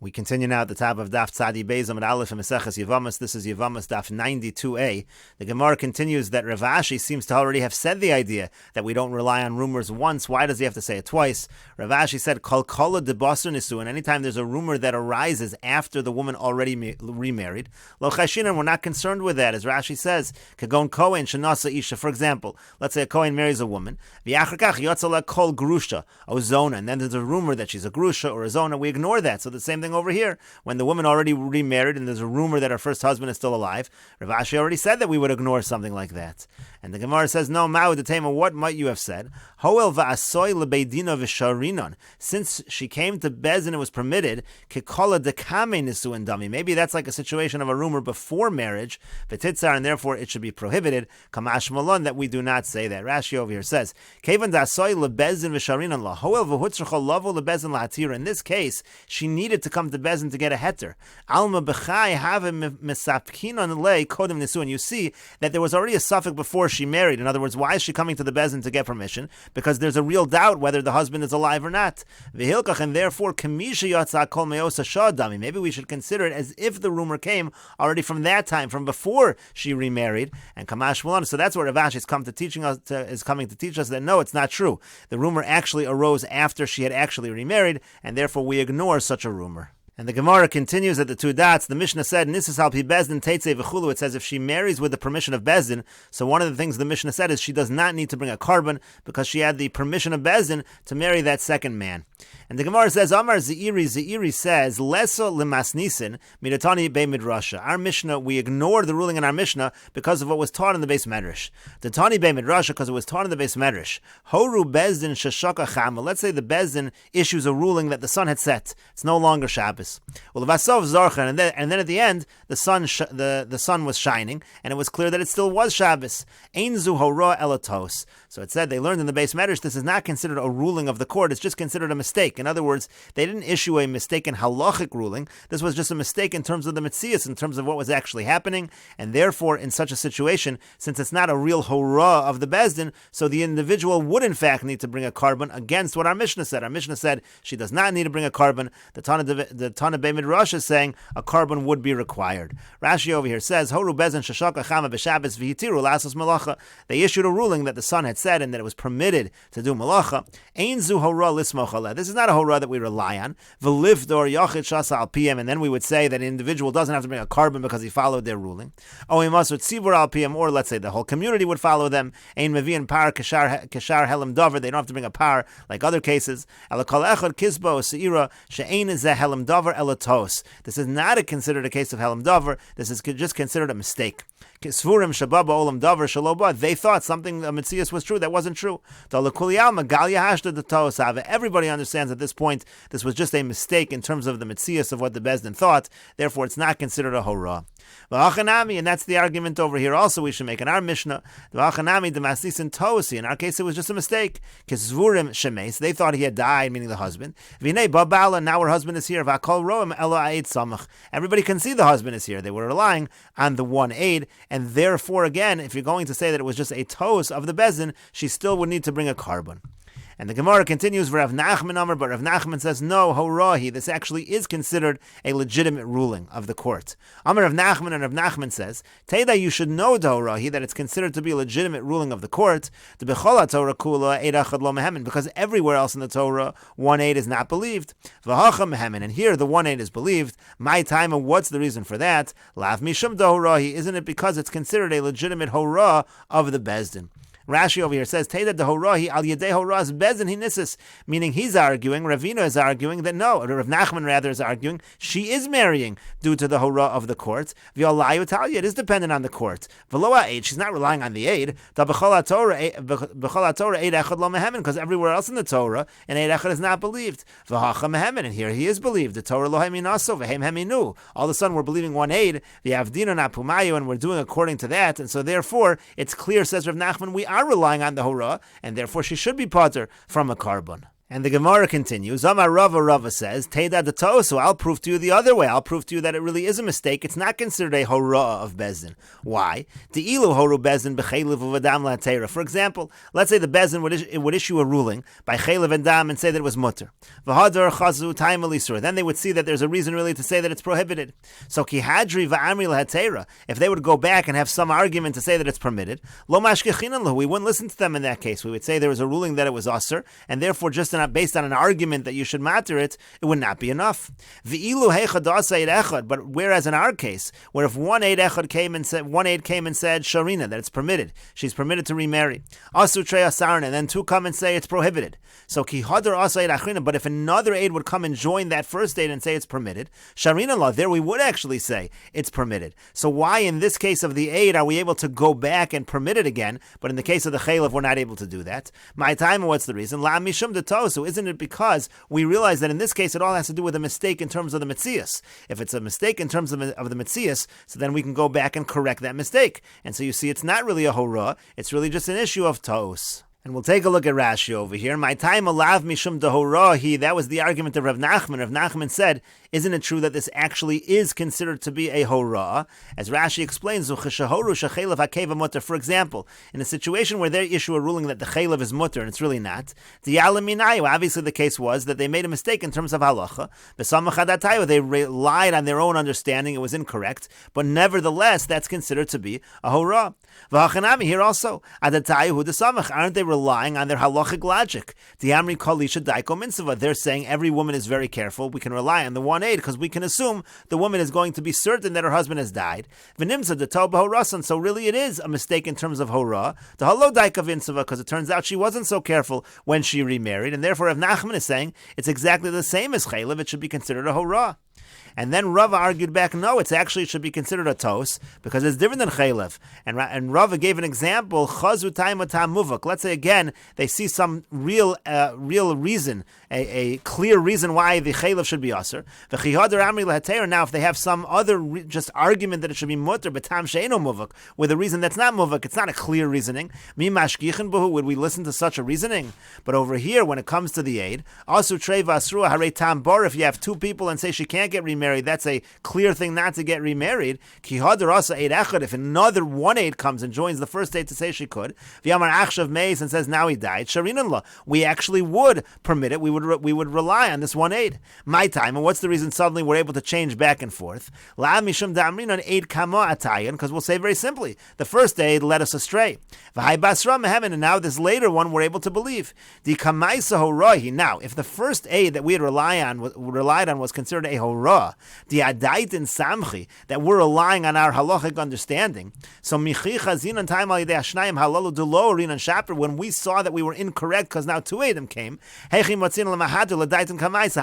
We continue now at the top of Daf Tzadi Beis Amud Aleph and Mesechet Yevamos. This is Yevamos Daf 92a. The Gemara continues that Rav Ashi seems to already have said the idea that we don't rely on rumors once. Why does he have to say it twice? Rav Ashi said, Kol kola de basar nisu, and anytime there's a rumor that arises after the woman already remarried, lo chashinan, we're not concerned with that. As Rashi says, Kagon Kohen shenasa isha, for example, let's say a Kohen marries a woman, v'achar kach yotzala kol grusha, o zona, and then there's a rumor that she's a grusha or a zona, we ignore that. So the same thing over here, when the woman already remarried and there's a rumor that her first husband is still alive, Rav Ashi already said that we would ignore something like that. And the Gemara says, no, Ma'u Detema, what might you have said? Hoel va'asoy lebeidina v'sharinon. Since she came to Bez and it was permitted, kikola dekame nisuin dami. Maybe that's like a situation of a rumor before marriage, v'titzar, and therefore it should be prohibited. Kamash malon, that we do not say that. Rashi over here says, kevan da'asoy lebezin v'sharinon la hoel v'hutzrcha lavo lebezin la'atira. In this case, she needed to come to Bezin to get a heter. Alma b'chai have misapkinon lei kodem nisuin. You see that there was already a suffix before she married. In other words, why is she coming to the Bezin to get permission? Because there's a real doubt whether the husband is alive or not. V'hilkach, and therefore, kamisha yatsa kol meosa shadami. Maybe we should consider it as if the rumor came already from that time, from before she remarried. And kamash malon. So that's what Rav Ashi is coming to teach us that no, it's not true. The rumor actually arose after she had actually remarried, and therefore we ignore such a rumor. And the Gemara continues at the two dots. The Mishnah said, Nisis al pi Bezdin teitze v'chulu. It says if she marries with the permission of Bezdin. So one of the things the Mishnah said is she does not need to bring a carbon because she had the permission of Bezdin to marry that second man. And the Gemara says, Amar Zeiri says, Leso lemasnisin midatani be midrasha. Our Mishnah, we ignored the ruling in our Mishnah because of what was taught in the Beis Medrash. The Tani be midrasha, because it was taught in the Beis Medrash. Horu Bezdin shashaka chama. Let's say the Bezdin issues a ruling that the sun had set. It's no longer Shabbos. Well, Vasov Zarchan, and then at the end, the sun was shining, and it was clear that it still was Shabbos. Ein zu hora elatos. So it said they learned in the Beis Medrash this is not considered a ruling of the court, it's just considered a mistake. In other words, they didn't issue a mistaken halachic ruling. This was just a mistake in terms of the metzias, in terms of what was actually happening, and therefore, in such a situation, since it's not a real hora of the Bezdin, so the individual would in fact need to bring a carbon against what our Mishnah said. Our Mishnah said she does not need to bring a carbon. The Tana Be Midrash is saying a carbon would be required. Rashi over here says, Horu Bezdin shashaka chama b'Shabbos v'hitiru lasos malacha. They issued a ruling that the sun had said and that it was permitted to do malacha. Ein zu hora lismoch aleh. This is not a hora that we rely on. V'livdor yachid shasa al piyam, and then we would say that an individual doesn't have to bring a carbon because he followed their ruling. Oimasut tzibur al piyam, or let's say the whole community would follow them. Ein mevian par kashar helam davar. They don't have to bring a par like other cases. Alakol echad kisbo seira she'ein zeh helam davar elatos. This is not considered a case of helam davar. This is just considered a mistake. Kisvurim shababa olam davar shaloba. They thought something a mitzias was true that wasn't true. Everybody understands at this point this was just a mistake in terms of the mitzias of what the Bezdin thought. Therefore, it's not considered a hora. And that's the argument over here. Also, we should make in our Mishnah. In our case, it was just a mistake. They thought he had died, meaning the husband. Now her husband is here. Everybody can see the husband is here. They were relying on the one aid, and therefore, again, if you're going to say that it was just a toast of the Bezdin, she still would need to bring a carbon. And the Gemara continues, Rav Nachman Amar, but Rav Nachman says, no, horahi, this actually is considered a legitimate ruling of the court. Amar Rav Nachman, and Rav Nachman says, Teda, you should know, horahi, that it's considered to be a legitimate ruling of the court, the Bechola Torah Kula, Eid Achad Lo Mehemen, because everywhere else in the Torah, 1/8 is not believed. V'hacha Mehemen, and here the 1/8 is believed. My time, and what's the reason for that? Lav Mishum horahi, isn't it because it's considered a legitimate hora of the Bezdin? Rashi over here says, Teda de horahi al yedei horas bezin hinisis, meaning he's arguing, Ravina is arguing that no, or Rav Nachman rather is arguing, she is marrying due to the hora of the court. V'alayu talia, it is dependent on the court. V'loa aid, she's not relying on the aid. Da b'chol Torah eid echad lo mehemen, because everywhere else in the Torah, an eid echad is not believed. V'hacha mehemen, and here he is believed. The Torah lo heminaso v'hem heminu. All of a sudden we're believing one aid, v'avdina na pumayu, and we're doing according to that, and so therefore it's clear, says Rav Nachman, we are relying on the hora, and therefore she should be pater from a carbon. And the Gemara continues, Amar Rava says, Teda de Tosu, I'll prove to you the other way. I'll prove to you that it really is a mistake. It's not considered a hora'ah of Bezdin. Why? De'ilu horu Bezdin b'chelev uvadam la'atera. For example, let's say the Bezdin would issue a ruling by chelev and dam and say that it was mutter. V'hadar chazu taim alisur. Then they would see that there's a reason really to say that it's prohibited. So kihadri va'amri la'atera. If they would go back and have some argument to say that it's permitted, lo mashkechinan lahu, we wouldn't listen to them in that case. We would say there was a ruling that it was usur, and therefore just not based on an argument that you should matter it would not be enough. But whereas in our case, where if one aid came and said Sharina, that it's permitted, she's permitted to remarry. Asu trei asarna, and then two come and say it's prohibited. So kihadar asaid achrina. But if another aid would come and join that first aid and say it's permitted, Sharina law, there we would actually say it's permitted. So why in this case of the aid are we able to go back and permit it again, but in the case of the chaylev we're not able to do that? My time, what's the reason? La mishum de tosu. Isn't it because we realize that in this case it all has to do with a mistake in terms of the metzias? If it's a mistake in terms of the metzias, so then we can go back and correct that mistake. And so you see, it's not really a hora, it's really just an issue of tos. And we'll take a look at Rashi over here. My time alav mishum dehorahi. That was the argument of Rav Nachman. Rav Nachman said, isn't it true that this actually is considered to be a hora? As Rashi explains, for example, in a situation where they issue a ruling that the chaylev is mutter and it's really not, obviously the case was that they made a mistake in terms of halacha. They relied on their own understanding, it was incorrect, but nevertheless that's considered to be a hora. Here also, aren't they relying on their halachic logic? They're saying every woman is very careful. We can rely on the one aid because we can assume the woman is going to be certain that her husband has died. So really it is a mistake in terms of hora. The halo daika vinsava, because it turns out she wasn't so careful when she remarried, and therefore if Nachman is saying it's exactly the same as chaylev, it should be considered a hora. And then Rava argued back, no, it should be considered a tos, because it's different than chaylev. And Rava gave an example, chazu taima tam muvak. Let's say again, they see some real reason, a clear reason why the chaylev should be aser. Now, if they have some other just argument that it should be mutter, but tam she'eno muvak, with a reason that's not muvak, it's not a clear reasoning. Mi mashkichin buhu, would we listen to such a reasoning? But over here, when it comes to the aid, asu trei v'asrua harei tam bar, if you have two people and say she can't get remarried, that's a clear thing not to get remarried. If another one aid comes and joins the first aid to say she could, and says now he died, we actually would permit it. We would rely on this one aid. My time, and what's the reason suddenly we're able to change back and forth? Because we'll say very simply, the first aid led us astray, and now this later one we're able to believe. Now, if the first aid that we had relied on was considered a hora, the adait in samchi, that we're relying on our halachic understanding. So when we saw that we were incorrect because now two Adam came, how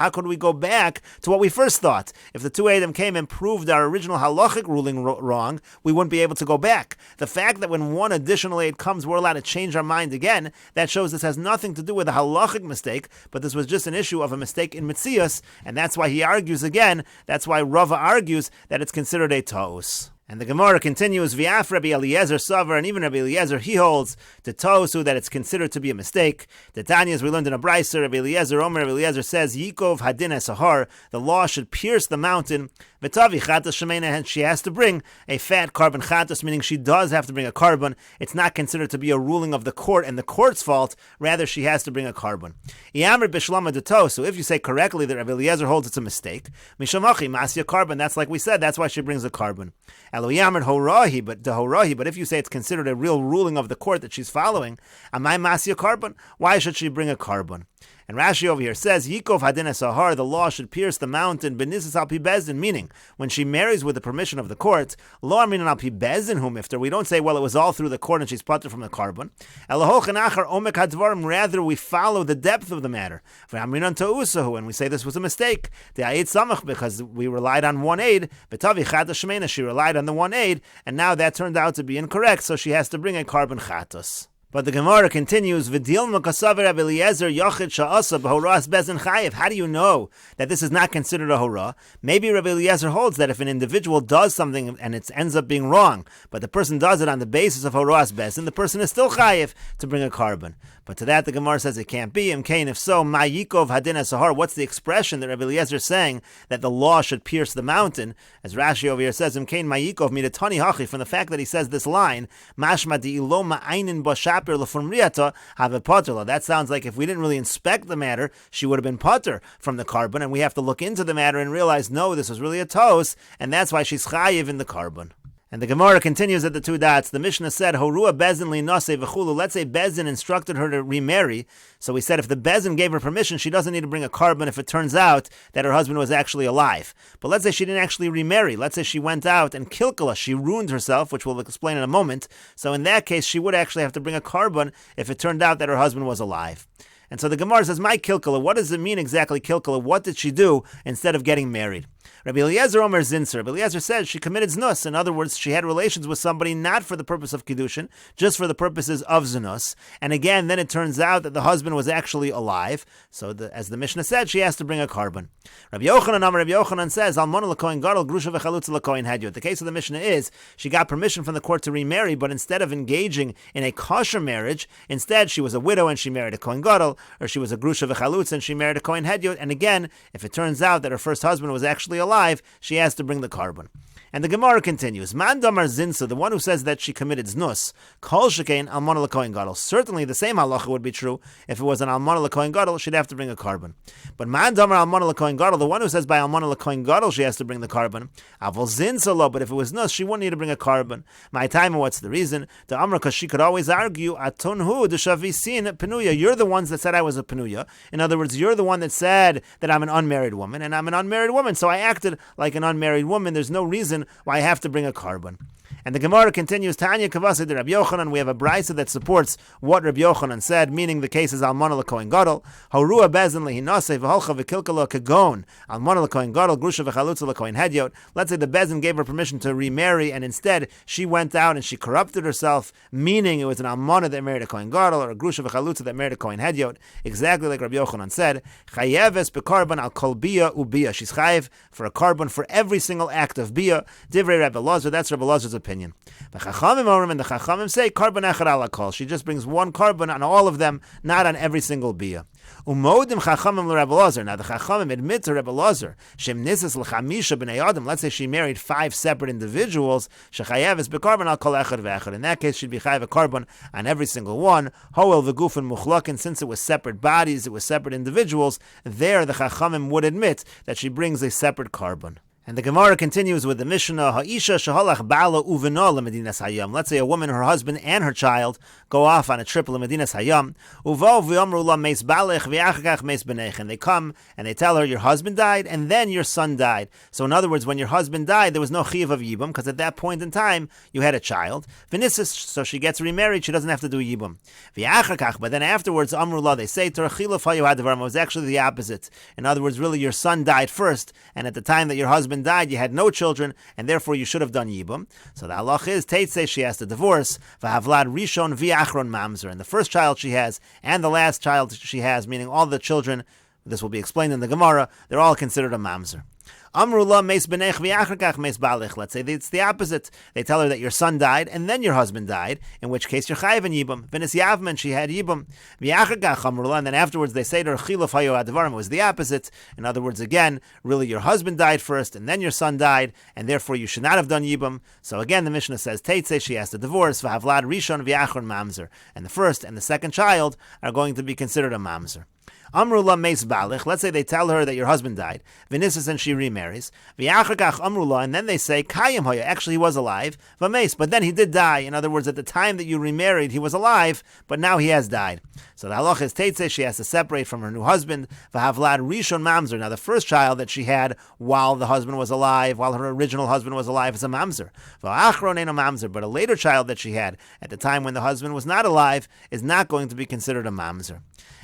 could we go back to what we first thought? If the two Adam came and proved our original halachic ruling wrong, we wouldn't be able to go back. The fact that when one additional aid comes, we're allowed to change our mind again, that shows this has nothing to do with a halachic mistake, but this was just an issue of a mistake in Metzias, and that's why he argues again. That's why Rava argues that it's considered a ta'us. And the Gemara continues, V'af Rabbi Eliezer Savar, and even Rabbi Eliezer, he holds the tosu that it's considered to be a mistake. The Tanyas we learned in a brayser, Rabbi Eliezer says, Yikov hadin esahar, the law should pierce the mountain. V'tavi chatas shemena, and she has to bring a fat carbon chatas, meaning she does have to bring a carbon. It's not considered to be a ruling of the court and the court's fault, rather she has to bring a carbon. Yamr b'shlama de tosu, if you say correctly that Rabbi Eliezer holds it's a mistake, mishamachi masya carbon, that's like we said, that's why she brings a carbon. But if you say it's considered a real ruling of the court that she's following, amai masya carbon, why should she bring a carbon? And Rashi over here says, Yikov hadin esahar, the law should pierce the mountain, b'nisas al pi bezdin, meaning, when she marries with the permission of the court, lo aminan al pi bezdin hum iftar, we don't say, well, it was all through the court and she's parted from the carbon. Elahochan achar omek hadvarim, rather we follow the depth of the matter. V'aminan ta'usahu, and we say this was a mistake. The ayid samach, because we relied on one aid, v'tavi chata shmeina, she relied on the one aid, and now that turned out to be incorrect, so she has to bring a carbon chatos. But the Gemara continues, V'dilma kasaver Rabbi Eliezer yochid sha'asa b'horas bezin chayiv. How do you know that this is not considered a hora? Maybe Rabbi Eliezer holds that if an individual does something and it ends up being wrong, but the person does it on the basis of horas bezin, the person is still chayiv to bring a carbon. But to that the Gemara says it can't be. Imkain, if so, Ma Yikov Hadin Asahar, what's the expression that Rabbi Eliezer is saying that the law should pierce the mountain? As Rashi over here says, Imkain Ma Yikov Midatani Hachi, from the fact that he says this line, Mashma di ilo ma'ainin b'shapir l'fumriyata have a potter. That sounds like if we didn't really inspect the matter, she would have been potter from the carbon, and we have to look into the matter and realize, no, this was really a tos, and that's why she's chayiv in the carbon. And the Gemara continues at the two dots. The Mishnah said, Horua bezin li nase v'chulu. Let's say Bezin instructed her to remarry. So we said if the Bezin gave her permission, she doesn't need to bring a carbon if it turns out that her husband was actually alive. But let's say she didn't actually remarry. Let's say she went out and kilkala. She ruined herself, which we'll explain in a moment. So in that case, she would actually have to bring a carbon if it turned out that her husband was alive. And so the Gemara says, my kilkala, what does it mean exactly kilkala? What did she do instead of getting married? Rabbi Eliezer Omer Zinser. Rabbi Eliezer says she committed znus. In other words, she had relations with somebody not for the purpose of kiddushin, just for the purposes of znus. And again, then it turns out that the husband was actually alive. So as the Mishnah said, she has to bring a carbon. Rabbi Yochanan says, Almona l'kohen gadol grusha v'chalutza l'kohen hedyot. The case of the Mishnah is she got permission from the court to remarry, but instead of engaging in a kosher marriage, instead she was a widow and she married a kohen gadol, or she was a grusha v'chalutza and she married a kohen hedyot. And again, if it turns out that her first husband was actually alive, she has to bring the carbon. And the Gemara continues, Man damar zinsa, the one who says that she committed znus, kol shekein almana l'kohen gadol. Certainly the same halacha would be true if it was an almana l'kohen gadol, she'd have to bring a carbon. But man damar almana l'kohen gadol, the one who says by almana l'kohen gadol she has to bring the carbon, avol zinsa lo, but if it was znus, she wouldn't need to bring a carbon. My time, what's the reason? The Amra, because she could always argue, atonhu d'shavisin penuya, you're the ones that said I was a penuya. In other words, you're the one that said that I'm an unmarried woman, and I'm an unmarried woman, so I acted like an unmarried woman. There's no reason why I have to bring a carbon. And the Gemara continues, Tanya Kavasi de Rabbi Yochanan, we have a brisa that supports what Rabbi Yochanan said, meaning the case is Almana l'kohen gadol, Horua bezin lehinase v'holcha v'kilkala kagon, Almana l'kohen gadol, grusha v'chalutza l'kohen hedyot. Let's say the bezin gave her permission to remarry, and instead she went out and she corrupted herself, meaning it was an Almana that married a kohen gadol, or a grusha v'chalutza that married a kohen hedyot, exactly like Rabbi Yochanan said, Chayeves bekarban al kol bia ubia. She's chayev for a carbon for every single act of bia. Divrei Rabbi Elazar, that's Rabbi Elazar's opinion. The Chachamim and the Chachamim say carbon echad ala kol. She just brings one carbon on all of them, not on every single bia. Umodim Chachamim l'Rebbe Elazar. Now the Chachamim admit to Rebbe Elazar, Shem nisas l'chamisha b'nei adam. Let's say she married 5 separate individuals. Shechayev is bekarban al kol echad ve'echad. In that case, she'd be chayev a carbon on every single one. Hoel v'gufin muchlakin. Since it was separate bodies, it was separate individuals. There, the Chachamim would admit that she brings a separate carbon. And the Gemara continues with the Mishnah, Ha'isha shehalach ba'ala uveno l'medinas hayam. Let's say a woman, her husband, and her child go off on a trip l'medinas hayam. Uvo v'yomru la meis balech v'yachakach meis b'nech. And they come and they tell her, your husband died, and then your son died. So in other words, when your husband died, there was no chiyuv of yibum, because at that point in time, you had a child. V'nisis, so she gets remarried, she doesn't have to do yibum. V'yachakach, but then afterwards, amru la, they say, Terachiluf hayu hadvarim. It was actually the opposite. In other words, really, your son died first, and at the time that your husband died, you had no children, and therefore you should have done yibum. So the halach is, Tate says she has to divorce, v'havlad rishon v'achron mamzer, and the first child she has, and the last child she has, meaning all the children, this will be explained in the Gemara, they're all considered a mamzer. Amrullah meis benech v'yachrakach meis balech. Let's say it's the opposite. They tell her that your son died and then your husband died, in which case you're chayiv in yibum. V'nis yavman, she had yibum. V'yachrakach amrullah, and then afterwards they say to her chiluf hayo advarim. It was the opposite. In other words, again, really your husband died first and then your son died, and therefore you should not have done yibum. So again, the Mishnah says Teitze, she has to divorce. V'havlad rishon v'yachron mamzer, and the first and the second child are going to be considered a mamzer. Amrullah meis balich. Let's say they tell her that your husband died. V'nisas, and she remarries. V'yachakach amrullah, and then they say kayim hoya. Actually, he was alive. V'meis, but then he did die. In other words, at the time that you remarried, he was alive, but now he has died. So the halach is teitze, she has to separate from her new husband. V'havlad rishon mamzer. Now the first child that she had while the husband was alive, while her original husband was alive, is a mamzer. V'achron ain't a mamzer, but a later child that she had at the time when the husband was not alive is not going to be considered a mamzer.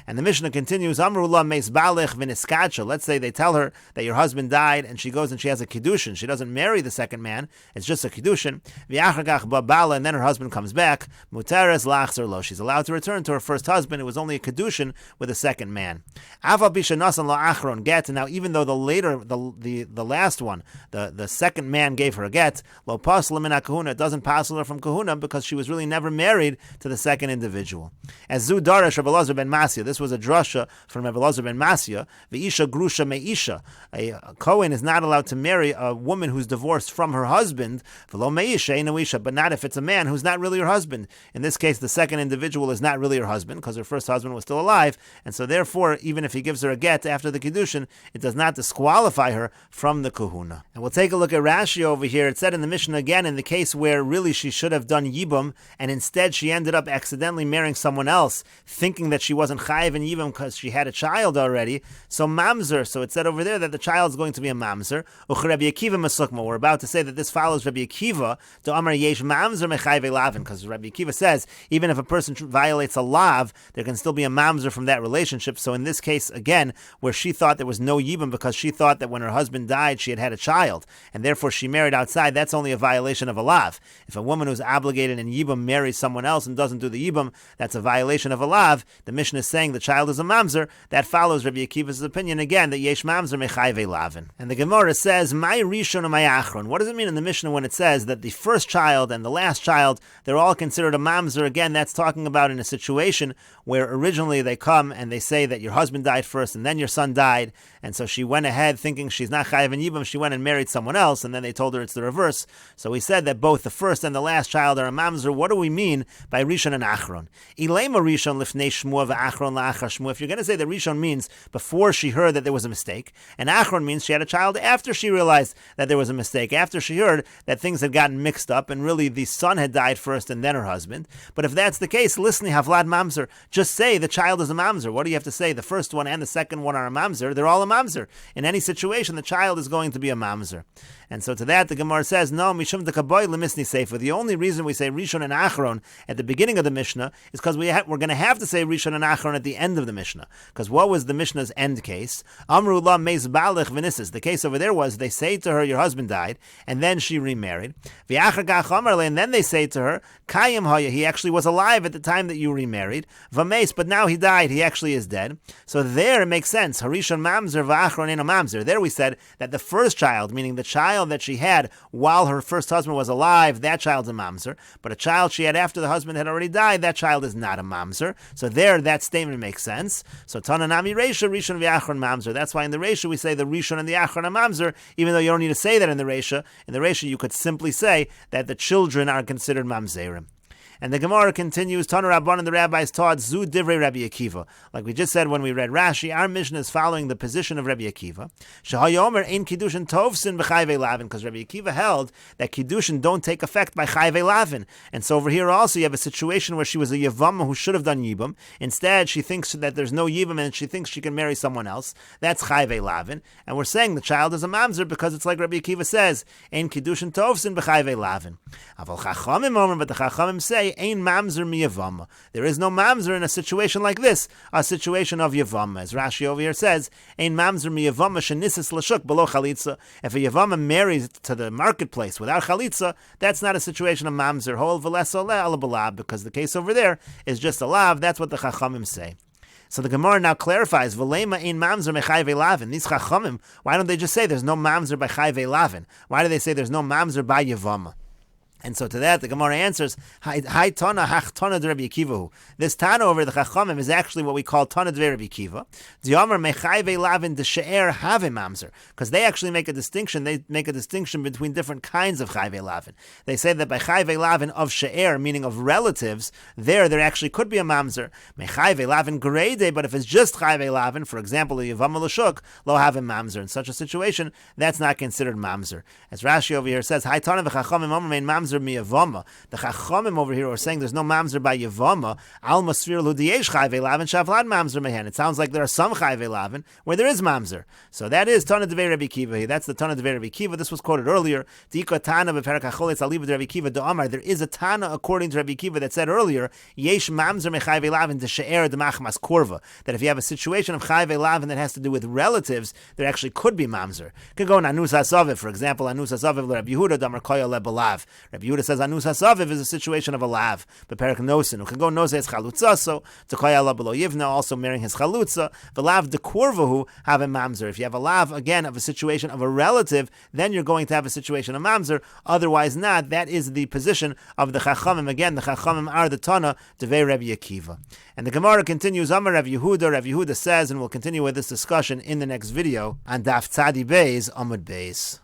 And the Mishnah continues, Amrullah meis balich v'niskacha. Let's say they tell her that your husband died, and she goes and she has a kiddushin. She doesn't marry the second man, it's just a kiddushin. V'achagach babala, and then her husband comes back. Muteres lachzer lo. She's allowed to return to her first husband. It was only a kiddushin with a second man. Aval bisha nasan lo achron get. Now, even though the last one, the second man gave her a get, lo pasla min kahuna, it doesn't pasla her from kahuna because she was really never married to the second individual. As Zu Darash Rabbi Elazar ben Masya, this was a drasha from Rabbi Elazar ben Masya, v'isha grusha me'isha. A Kohen is not allowed to marry a woman who's divorced from her husband, v'lo me'isha eino isha, but not if it's a man who's not really her husband. In this case, the second individual is not really her husband because her first husband was still alive, and so therefore, even if he gives her a get after the kiddushin, it does not disqualify her from the kahuna. And we'll take a look at Rashi over here. It said in the Mishnah again, in the case where really she should have done yibum, and instead she ended up accidentally marrying someone else, thinking that she wasn't chayiv in yibum because she had a child already. So mamzer. So it said over there that the child is going to be a mamzer. Rabbi Akiva mesukma. We're about to say that this follows Rabbi Akiva to Amar yesh mamzer mechayiv lavin, because Rabbi Akiva says even if a person violates a lav, there can still be a mamzer from that relationship. So in this case again, where she thought there was no yibum because she thought that when her husband died she had a child, and therefore she married outside, that's only a violation of a lav. If a woman who's obligated in yibum marries someone else and doesn't do the yibum, that's a violation of a lav. The Mishnah is saying the child is a mamzer. That follows Rabbi Akiva's opinion again that yesh mamzer mechayve lavin. And the Gemara says, my rishon and my achron. What does it mean in the Mishnah when it says that the first child and the last child, they're all considered a mamzer? Again, that's talking about in a situation where originally they come and they say that your husband died first and then your son died, and so she went ahead thinking she's not chayiv in yibum, she went and married someone else, and then they told her it's the reverse. So we said that both the first and the last child are a mamzer. What do we mean by rishon and achron? Ilema rishon lifnei shmua v'achron la'achar shmua. If you're going to say that rishon means before she heard that there was a mistake, and achron means she had a child after she realized that there was a mistake, after she heard that things had gotten mixed up, and really the son had died first and then her husband. But if that's the case, listen, havlad mamzer. Just say the child is a mamzer. What do you have to say? The first one and the second one are a mamzer. They're all a mamzer. In any situation, the child is going to be a mamzer. And so to that, the Gemara says, no, mishum dekaboy lemisni sefer. The only reason we say rishon and achron at the beginning of the Mishnah is because we're going to have to say rishon and achron at the end of the Mishnah. Because what was the Mishnah's end case? Amru la meis balich v'nisis. The case over there was they say to her, your husband died, and then she remarried. And then they say to her, kayim haya, he actually was alive at the time that you remarried. V'meis, but now he died, he actually is dead. So there it makes sense. Harishon mamzer v'achron eno mamzer. There we said that the first child, meaning the child that she had while her first husband was alive, that child's a mamzer. But a child she had after the husband had already died, that child is not a mamzer. So there, that statement makes sense. So Tananami Reisha, Rishon v'achron mamzer. That's why in the Reisha we say the Rishon and the Achron are mamzer, even though you don't need to say that in the Reisha. In the Reisha you could simply say that the children are considered mamzerim. And the Gemara continues, Tana Rabban and the rabbis taught Zu Divrei Rabbi Akiva. Like we just said when we read Rashi, our Mishnah is following the position of Rabbi Akiva. Shehayomer ein kiddushin tovsin b'chayvei lavin, because Rabbi Akiva held that kiddushin don't take effect by chayvei lavin. And so over here also you have a situation where she was a Yevamot who should have done yibum. Instead, she thinks that there's no yibum and she thinks she can marry someone else. That's chayvei lavin. And we're saying the child is a mamzer because it's like Rabbi Akiva says, ein kiddushin tovsin b'chayvei lavin. Aval chachamim omer, but the chachamim say, ein mamzer mi Yevama. There is no mamzer in a situation like this, a situation of Yevama. As Rashi over here says, ein mamzer mi Yevama shenisis l'shuk below chalitza. If a Yevama marries to the marketplace without chalitza, that's not a situation of mamzer. Hol v'les ole ala balab, because the case over there is just a lav. That's what the chachamim say. So the Gemara now clarifies, V'leima ein mamzer mechayvei lavin. These chachamim, why don't they just say there's no mamzer by chayvei lavin? Why do they say there's no mamzer by Yevama? And so to that, the Gemara answers, Hai Tana Hach Tana de Rabbi Akiva. This Tana over the Chachamim is actually what we call Tana de Rabbi Akiva. Diamar mechayvei lavin de she'er have mamzer, because they actually make a distinction. They make a distinction between different kinds of chayvei lavin. They say that by chayvei lavin of she'er, meaning of relatives, there actually could be a mamzer. Mechayvei lavin grede, but if it's just chayvei lavin, for example, a Yevamot l'shuk, lo have mamzer. In such a situation, that's not considered mamzer. As Rashi over here says, Hai Tana v'Chachamim omer mein mamzer mamzer mi Yevama. The Chachamim over here are saying there's no mamzer by Yevama. Al masfir ludiesh chayve lavin shavlad mamzer mehen. It sounds like there are some chayve lavin where there is mamzer. So that is Tana Devei Rabbi Kiva. That's the Tana Devei Rabbi Kiva. This was quoted earlier. Dika Tana b'perak hacholetz aliv Rabbi Kiva do'amar. There is a Tana according to Rabbi Kiva that said earlier, yesh mamzer mechayve lavin to she'er demachmas korva. That if you have a situation of chayve lavin that has to do with relatives, there actually could be mamzer. Could go in Anus HaSaviv, for example, Anus HaSaviv Rabbi Yehuda damar koya lebalav. Rabbi Yehuda says Anus HaSaviv is a situation of a lav. B'perak nosin. Who can go nose his chalutza, so to koya lebalo yivna, also marrying his chalutza. V'lav de korvahu have a mamzer. If you have a lav, again, of a situation of a relative, then you're going to have a situation of mamzer. Otherwise not. That is the position of the Chachamim. Again, the Chachamim are the Tana Devei Rabbi Akiva. And the Gemara continues, Amar Rav Yehuda. Rav Yehuda says, and we'll continue with this discussion in the next video on Daf Tzadi Beis Amud Beis.